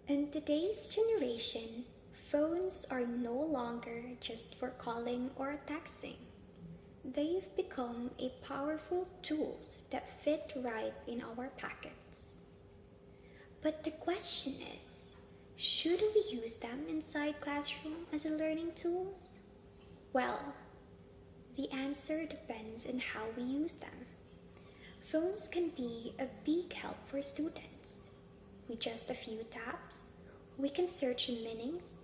In today's generation, phones are no longer just for calling or texting. They've become a powerful tools that fit right in our pockets. But the question is, should we use them inside classroom as a learning tools? Well, the answer depends on how we use them. Phones can be a big help for students. With just a few taps, we can search meanings,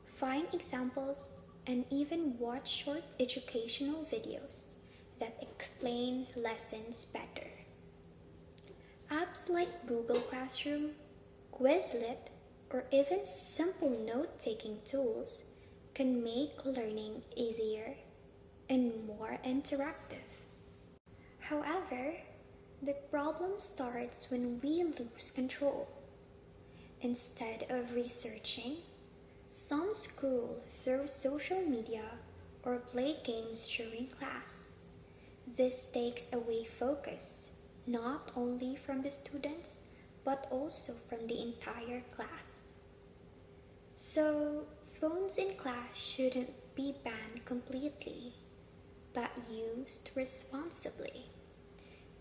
find examples, and even watch short educational videos that explain lessons better. Apps like Google Classroom, Quizlet, or even simple note taking tools can make learning easier and more interactive. However, the problem starts when we lose control. Instead of researching, some scroll through social media or play games during class. This takes away focus, not only from the students, but also from the entire class. So, phones in class shouldn't be banned completely, but used responsibly.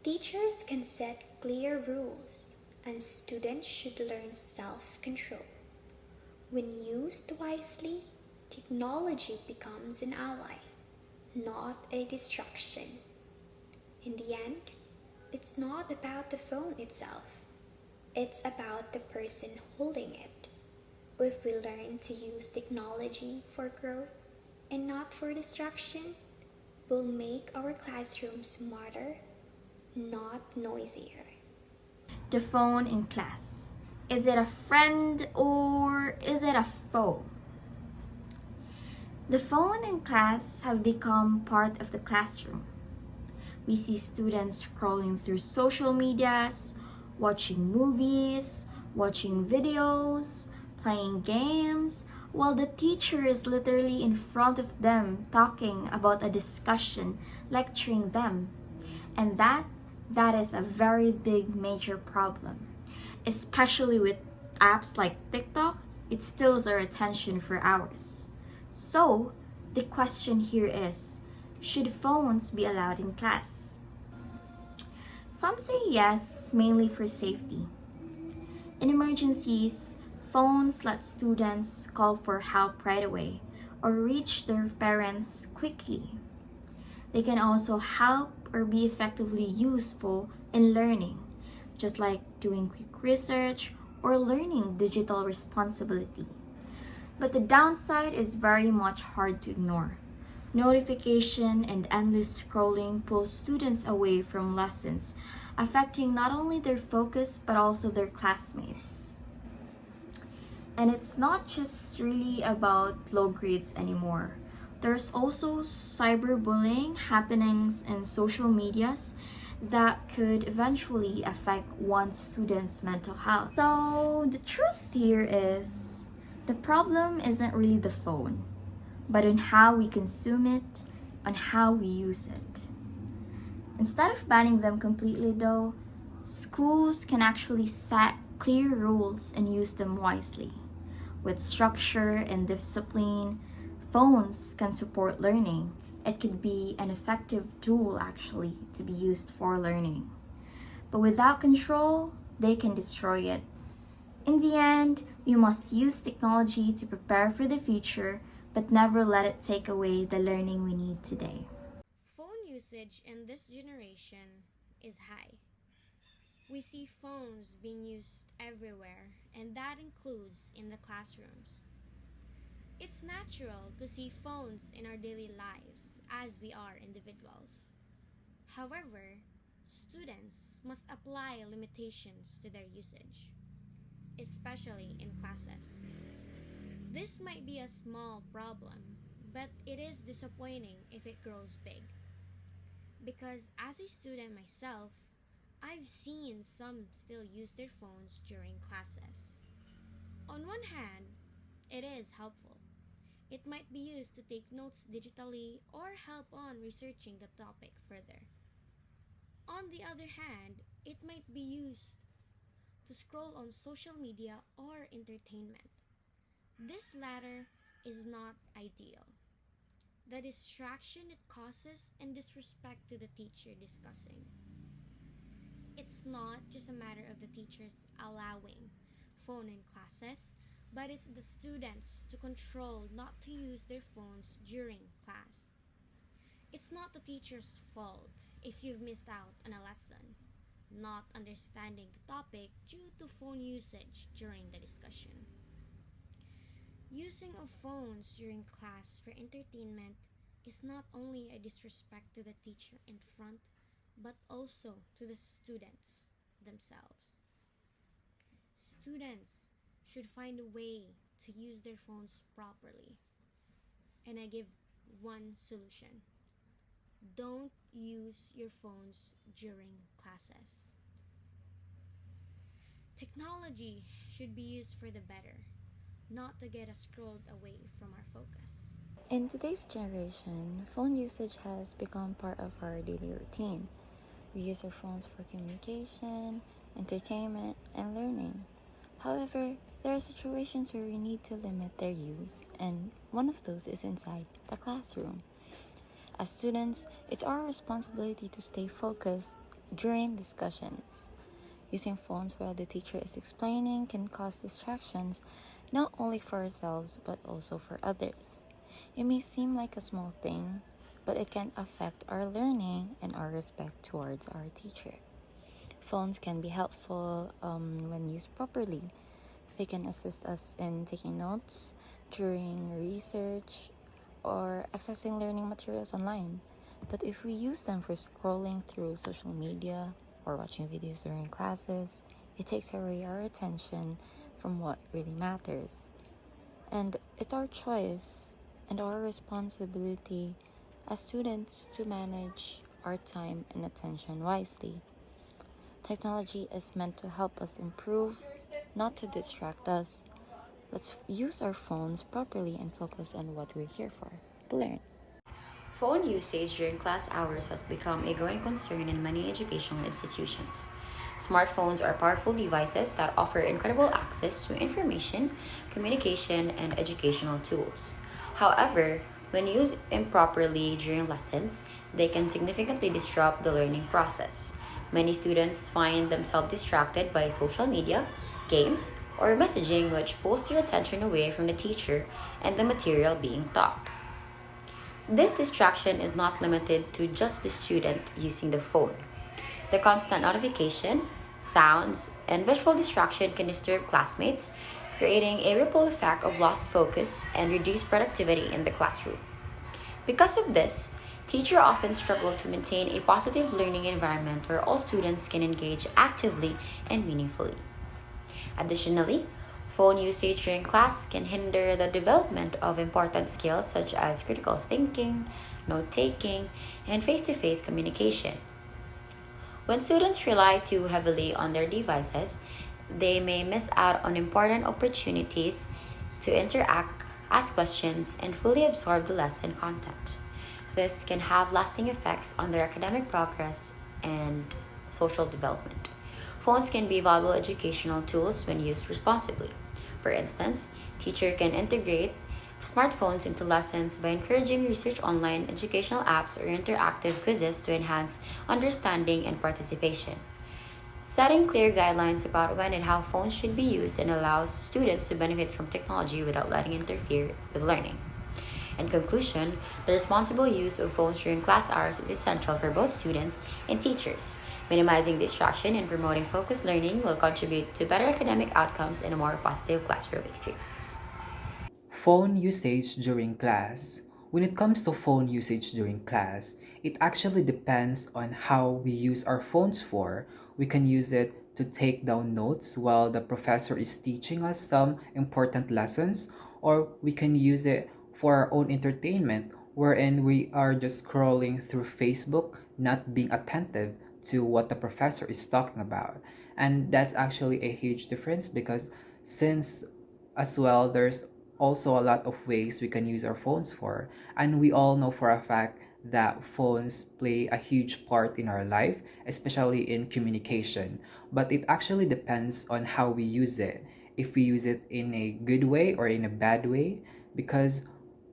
Teachers can set clear rules, and students should learn self-control. When used wisely, technology becomes an ally, not a distraction. In the end, it's not about the phone itself, it's about the person holding it. If we learn to use technology for growth and not for distraction, we'll make our classrooms smarter, not noisier. The phone in class. Is it a friend or is it a foe? The phone in class have become part of the classroom. We see students scrolling through social medias, watching movies, watching videos, playing games, while the teacher is literally in front of them talking about a discussion, lecturing them. And that is a very big major problem. Especially with apps like TikTok, it steals our attention for hours. So, the question here is, should phones be allowed in class? Some say yes, mainly for safety. In emergencies, phones let students call for help right away or reach their parents quickly. They can also help or be effectively useful in learning, just like doing quick research or learning digital responsibility. But the downside is very much hard to ignore. Notification and endless scrolling pull students away from lessons, affecting not only their focus but also their classmates. And it's not just really about low grades anymore. There's also cyberbullying happenings in social medias that could eventually affect one student's mental health. So the truth here is the problem isn't really the phone, but on how we consume it, on how we use it. Instead of banning them completely though, schools can actually set clear rules and use them wisely. With structure and discipline, phones can support learning. It could be an effective tool actually to be used for learning. But without control, they can destroy it. In the end, we must use technology to prepare for the future, but never let it take away the learning we need today. Phone usage in this generation is high. We see phones being used everywhere, and that includes in the classrooms. It's natural to see phones in our daily lives as we are individuals. However, students must apply limitations to their usage, especially in classes. This might be a small problem, but it is disappointing if it grows big. Because as a student myself, I've seen some still use their phones during classes. On one hand, it is helpful. It might be used to take notes digitally or help on researching the topic further. On the other hand, it might be used to scroll on social media or entertainment. This latter is not ideal. The distraction it causes and disrespect to the teacher discussing. It's not just a matter of the teachers allowing phone in classes, but it's the students to control not to use their phones during class. It's not the teacher's fault if you've missed out on a lesson, not understanding the topic due to phone usage during the discussion. Using of phones during class for entertainment is not only a disrespect to the teacher in front, but also to the students themselves. Students should find a way to use their phones properly. And I give one solution: don't use your phones during classes. Technology should be used for the better, not to get us scrolled away from our focus. In today's generation, phone usage has become part of our daily routine. We use our phones for communication, entertainment, and learning. However, there are situations where we need to limit their use, and one of those is inside the classroom. As students, it's our responsibility to stay focused during discussions. Using phones while the teacher is explaining can cause distractions not only for ourselves but also for others. It may seem like a small thing, but it can affect our learning and our respect towards our teacher. Phones can be helpful when used properly. They can assist us in taking notes during research or accessing learning materials online. But if we use them for scrolling through social media or watching videos during classes, it takes away our attention from what really matters. And it's our choice and our responsibility as students to manage our time and attention wisely. Technology is meant to help us improve, not to distract us. Let's use our phones properly and focus on what we're here for, to learn. Phone usage during class hours has become a growing concern in many educational institutions. Smartphones are powerful devices that offer incredible access to information, communication, and educational tools. However, when used improperly during lessons, they can significantly disrupt the learning process. Many students find themselves distracted by social media, games, or messaging, which pulls their attention away from the teacher and the material being taught. This distraction is not limited to just the student using the phone. The constant notification, sounds, and visual distraction can disturb classmates, creating a ripple effect of lost focus and reduced productivity in the classroom. Because of this, teachers often struggle to maintain a positive learning environment where all students can engage actively and meaningfully. Additionally, phone usage during class can hinder the development of important skills such as critical thinking, note taking, and face to face communication. When students rely too heavily on their devices, they may miss out on important opportunities to interact, ask questions, and fully absorb the lesson content. This can have lasting effects on their academic progress and social development. Phones can be valuable educational tools when used responsibly. For instance, teacher can integrate smartphones into lessons by encouraging research online, educational apps, or interactive quizzes to enhance understanding and participation. Setting clear guidelines about when and how phones should be used and allows students to benefit from technology without letting it interfere with learning. In conclusion, the responsible use of phones during class hours is essential for both students and teachers. Minimizing distraction and promoting focused learning will contribute to better academic outcomes and a more positive classroom experience. Phone usage during class. When it comes to phone usage during class, it actually depends on how we use our phones for. We can use it to take down notes while the professor is teaching us some important lessons, or we can use it for our own entertainment, wherein we are just scrolling through Facebook, not being attentive to what the professor is talking about. And that's actually a huge difference because since as well there's also a lot of ways we can use our phones for, and we all know for a fact that phones play a huge part in our life, especially in communication. But it actually depends on how we use it. If we use it in a good way or in a bad way, because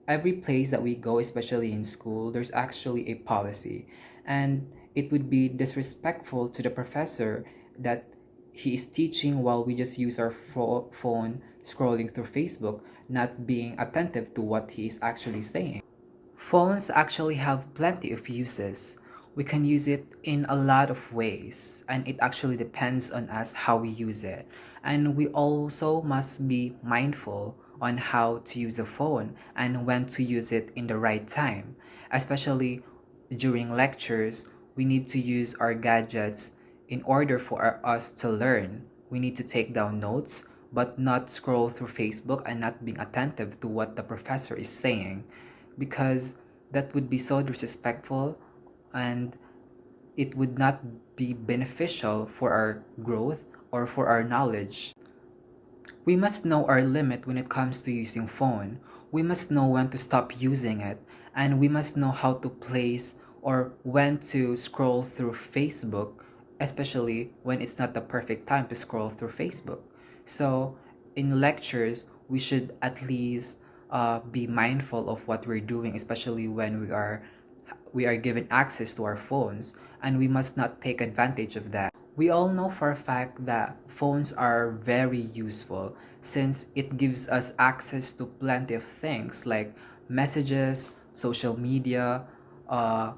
every place that we go, especially in school, there's actually a policy. And it would be disrespectful to the professor that he is teaching while we just use our phone scrolling through Facebook, not being attentive to what he is actually saying. Phones actually have plenty of uses. We can use it in a lot of ways, and it actually depends on us how we use it. And we also must be mindful on how to use a phone and when to use it in the right time. Especially during lectures, we need to use our gadgets in order for us to learn. We need to take down notes, but not scroll through Facebook and not being attentive to what the professor is saying, because that would be so disrespectful and it would not be beneficial for our growth or for our knowledge. We must know our limit when it comes to using phone. We must know when to stop using it, and we must know how to place or when to scroll through Facebook, especially when it's not the perfect time to scroll through Facebook. So in lectures, we should at least be mindful of what we're doing, especially when we are given access to our phones, and we must not take advantage of that. We all know for a fact that phones are very useful since it gives us access to plenty of things like messages, social media, uh,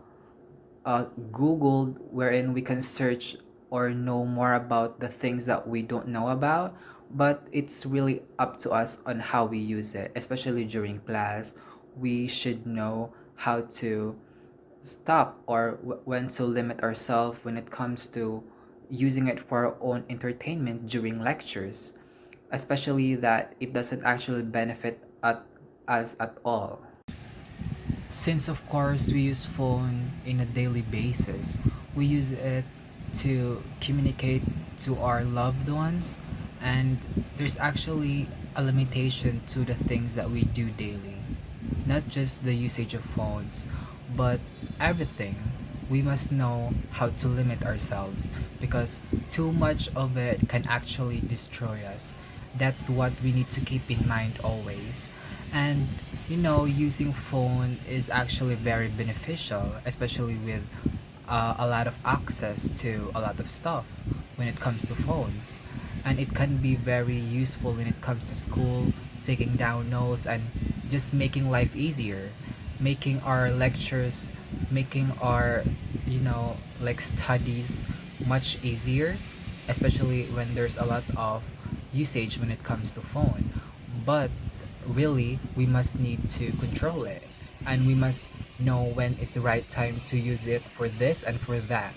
Google, wherein we can search or know more about the things that we don't know about. But it's really up to us on how we use it, especially during class. We should know how to stop or when to limit ourselves when it comes to using it for our own entertainment during lectures, especially that it doesn't actually benefit us at all. Since of course we use phone in a daily basis, we use it to communicate to our loved ones, and there's actually a limitation to the things that we do daily. Not just the usage of phones, but everything. We must know how to limit ourselves because too much of it can actually destroy us. That's what we need to keep in mind always. And using phone is actually very beneficial, especially with a lot of access to a lot of stuff when it comes to phones. And it can be very useful when it comes to school, taking down notes, and just making life easier, making our lectures, making our, like studies much easier, especially when there's a lot of usage when it comes to phone. But really, we must need to control it, and we must know when is the right time to use it for this and for that.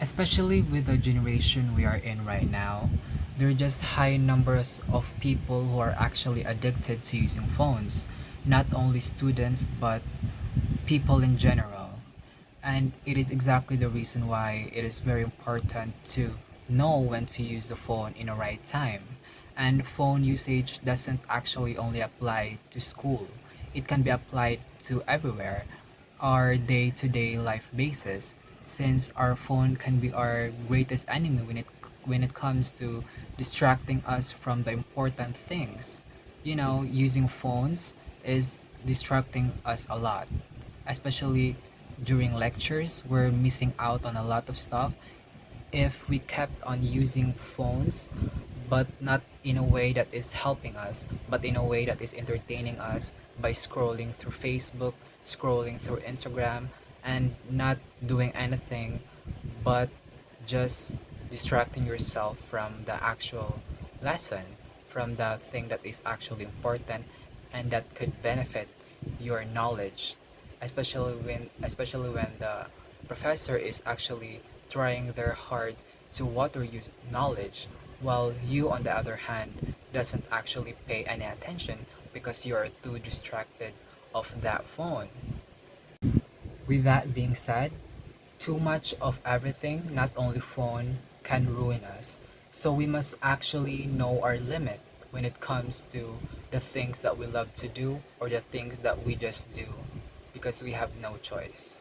Especially with the generation we are in right now, there are just high numbers of people who are actually addicted to using phones. Not only students, but people in general. And it is exactly the reason why it is very important to know when to use the phone in the right time. And phone usage doesn't actually only apply to school. It can be applied to everywhere, our day-to-day life basis, since our phone can be our greatest enemy when it comes to distracting us from the important things. Using phones is distracting us a lot, especially during lectures. We're missing out on a lot of stuff if we kept on using phones, but not in a way that is helping us, but in a way that is entertaining us by scrolling through Facebook, scrolling through Instagram, and not doing anything but just distracting yourself from the actual lesson, from the thing that is actually important and that could benefit your knowledge, especially when the professor is actually trying their hard to water you knowledge, while you on the other hand doesn't actually pay any attention because you are too distracted of that phone. With that being said, too much of everything, not only phone, can ruin us. So we must actually know our limit when it comes to the things that we love to do or the things that we just do because we have no choice.